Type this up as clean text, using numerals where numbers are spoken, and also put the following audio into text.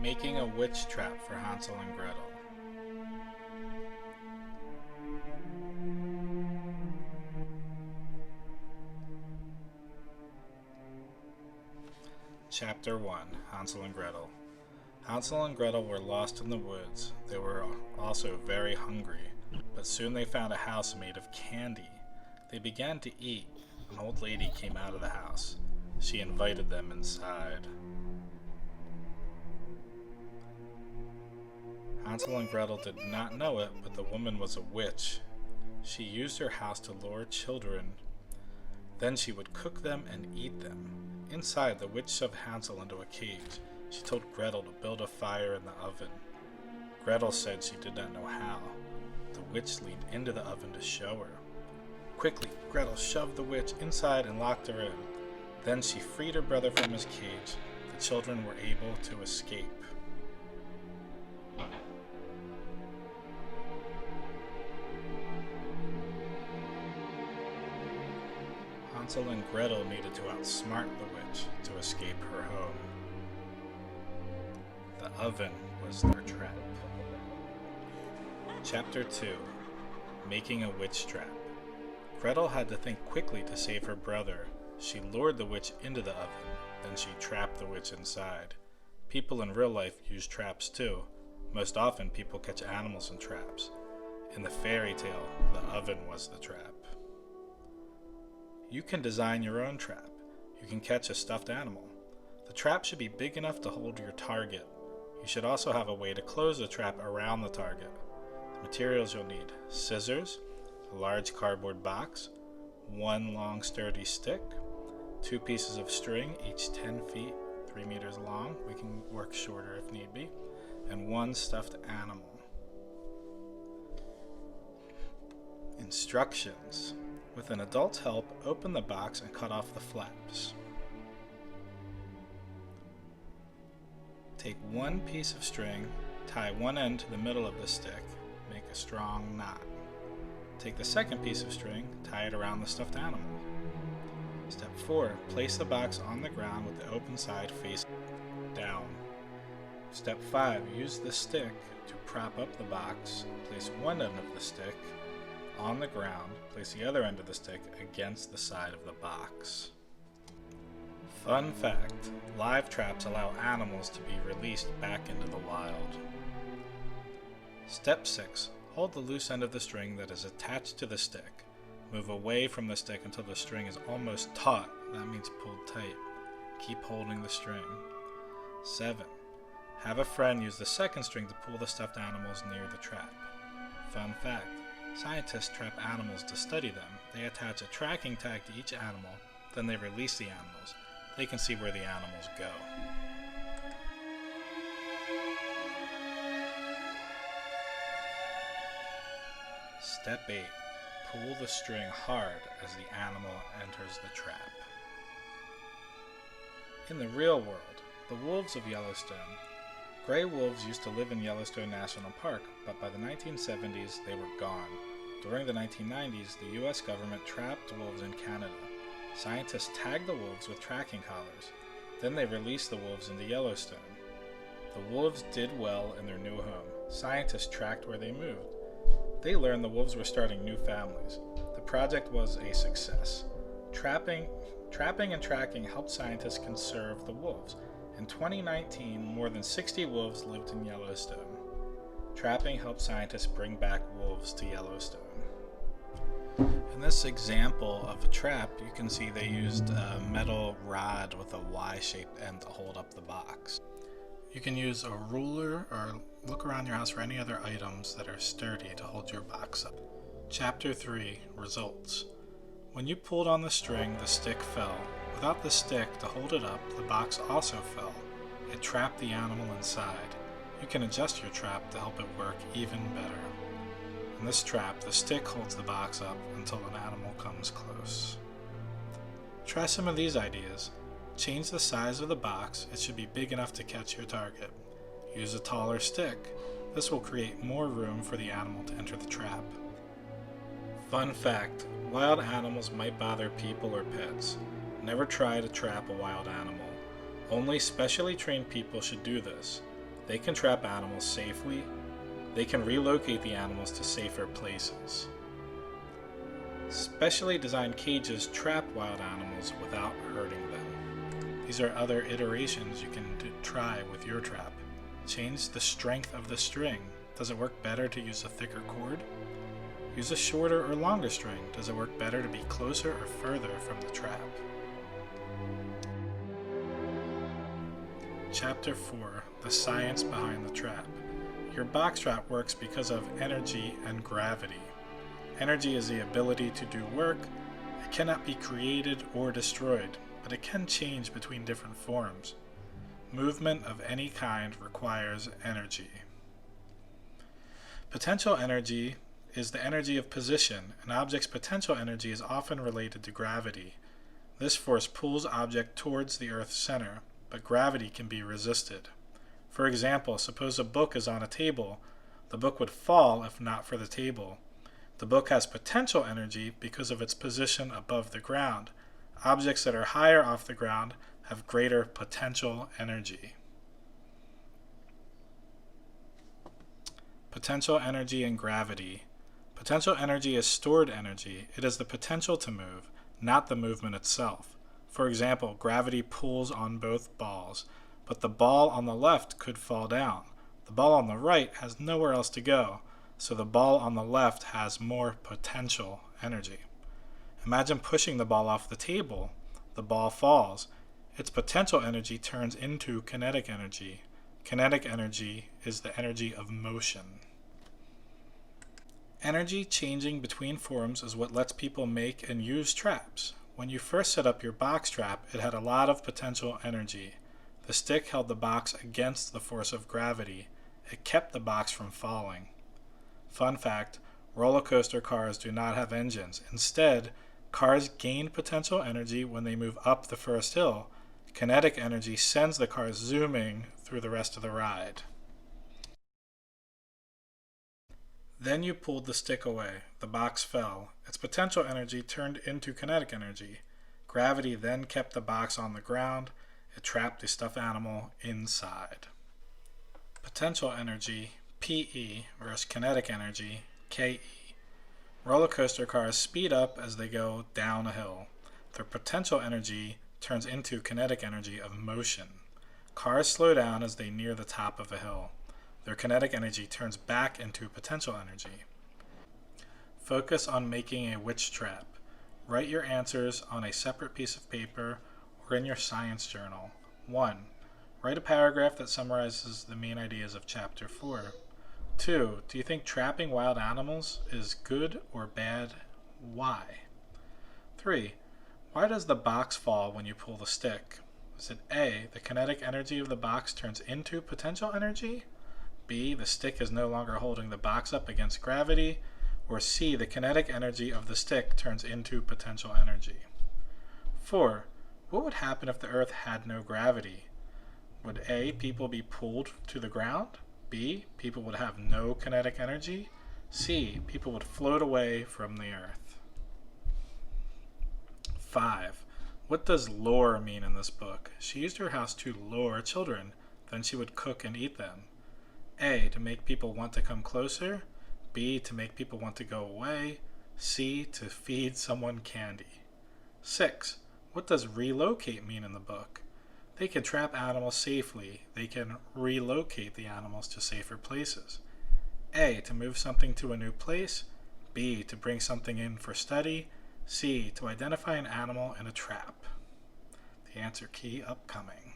Making a witch trap for Hansel and Gretel. Chapter 1. Hansel and Gretel. Hansel and Gretel were lost in the woods. They were also very hungry, but soon they found a house made of candy. They began to eat. An old lady came out of the house. She invited them inside. Hansel and Gretel did not know it, but the woman was a witch. She used her house to lure children. Then she would cook them and eat them. Inside, the witch shoved Hansel into a cage. She told Gretel to build a fire in the oven. Gretel said she did not know how. The witch leaned into the oven to show her. Quickly, Gretel shoved the witch inside and locked her in. Then she freed her brother from his cage. The children were able to escape. Hansel and Gretel needed to outsmart the witch to escape her home. The oven was their trap. Chapter 2. Making a witch trap. Gretel had to think quickly to save her brother. She lured the witch into the oven, then she trapped the witch inside. People in real life use traps too. Most often people catch animals in traps. In the fairy tale, the oven was the trap. You can design your own trap. You can catch a stuffed animal. The trap should be big enough to hold your target. You should also have a way to close the trap around the target. The materials you'll need: scissors, a large cardboard box, one long sturdy stick, 2 pieces of string, each 10 feet, 3 meters long. We can work shorter if need be, and 1 stuffed animal. Instructions. With an adult's help, open the box and cut off the flaps. Take 1 piece of string, tie one end to the middle of the stick, make a strong knot. Take the second piece of string, tie it around the stuffed animal. Step 4. Place the box on the ground with the open side facing down. Step 5. Use the stick to prop up the box. Place one end of the stick on the ground, place the other end of the stick against the side of the box. Fun fact: live traps allow animals to be released back into the wild. Step 6. Hold the loose end of the string that is attached to the stick. Move away from the stick until the string is almost taut. That means pulled tight. Keep holding the string. 7. Have a friend use the second string to pull the stuffed animals near the trap. Fun fact: scientists trap animals to study them. They attach a tracking tag to each animal, then they release the animals. They can see where the animals go. Step 8. Pull the string hard as the animal enters the trap. In the real world, the wolves of Yellowstone. Gray wolves used to live in Yellowstone National Park, but by the 1970s they were gone. During the 1990s, the US government trapped wolves in Canada. Scientists tagged the wolves with tracking collars. Then they released the wolves into Yellowstone. The wolves did well in their new home. Scientists tracked where they moved. They learned the wolves were starting new families. The project was a success. Trapping and tracking helped scientists conserve the wolves. In 2019, more than 60 wolves lived in Yellowstone. Trapping helped scientists bring back wolves to Yellowstone. In this example of a trap, you can see they used a metal rod with a Y-shaped end to hold up the box. You can use a ruler or look around your house for any other items that are sturdy to hold your box up. Chapter 3. Results. When you pulled on the string, the stick fell. Without the stick to hold it up, the box also fell. It trapped the animal inside. You can adjust your trap to help it work even better. In this trap, the stick holds the box up until an animal comes close. Try some of these ideas. Change the size of the box. It should be big enough to catch your target. Use a taller stick. This will create more room for the animal to enter the trap. Fun fact: wild animals might bother people or pets. Never try to trap a wild animal. Only specially trained people should do this. They can trap animals safely. They can relocate the animals to safer places. Specially designed cages trap wild animals without hurting them. These are other iterations you can try with your trap. Change the strength of the string. Does it work better to use a thicker cord? Use a shorter or longer string. Does it work better to be closer or further from the trap? Chapter 4. The Science Behind the Trap. Your box trap works because of energy and gravity. Energy is the ability to do work. It cannot be created or destroyed, but it can change between different forms. Movement of any kind requires energy. Potential energy is the energy of position. An object's potential energy is often related to gravity. This force pulls object towards the Earth's center, but gravity can be resisted. For example, suppose a book is on a table. The book would fall if not for the table. The book has potential energy because of its position above the ground. Objects that are higher off the ground have greater potential energy. Potential energy and gravity. Potential energy is stored energy. It is the potential to move, not the movement itself. For example, gravity pulls on both balls, but the ball on the left could fall down. The ball on the right has nowhere else to go, so the ball on the left has more potential energy. Imagine pushing the ball off the table. The ball falls. Its potential energy turns into kinetic energy. Kinetic energy is the energy of motion. Energy changing between forms is what lets people make and use traps. When you first set up your box trap, it had a lot of potential energy. The stick held the box against the force of gravity. It kept the box from falling. Fun fact, roller coaster cars do not have engines. Instead, cars gain potential energy when they move up the first hill. Kinetic energy sends the cars zooming through the rest of the ride. Then you pulled the stick away. The box fell. Its potential energy turned into kinetic energy. Gravity then kept the box on the ground. It trapped the stuffed animal inside. Potential energy, PE, versus kinetic energy, KE. Roller coaster cars speed up as they go down a hill. Their potential energy turns into kinetic energy of motion. Cars slow down as they near the top of a hill. Their kinetic energy turns back into potential energy. Focus on making a witch trap. Write your answers on a separate piece of paper or in your science journal. 1. Write a paragraph that summarizes the main ideas of Chapter 4. 2. Do you think trapping wild animals is good or bad? Why? 3. Why does the box fall when you pull the stick? Is it A, the kinetic energy of the box turns into potential energy? B, the stick is no longer holding the box up against gravity? Or C, the kinetic energy of the stick turns into potential energy? 4. What would happen if the Earth had no gravity? Would A, people be pulled to the ground? B, people would have no kinetic energy? C, people would float away from the Earth. 5. What does lure mean in this book? She used her house to lure children, then she would cook and eat them. A, to make people want to come closer. B, to make people want to go away. C, to feed someone candy. 6. What does relocate mean in the book? They can trap animals safely. They can relocate the animals to safer places. A, to move something to a new place. B, to bring something in for study. C, to identify an animal in a trap. The answer key upcoming.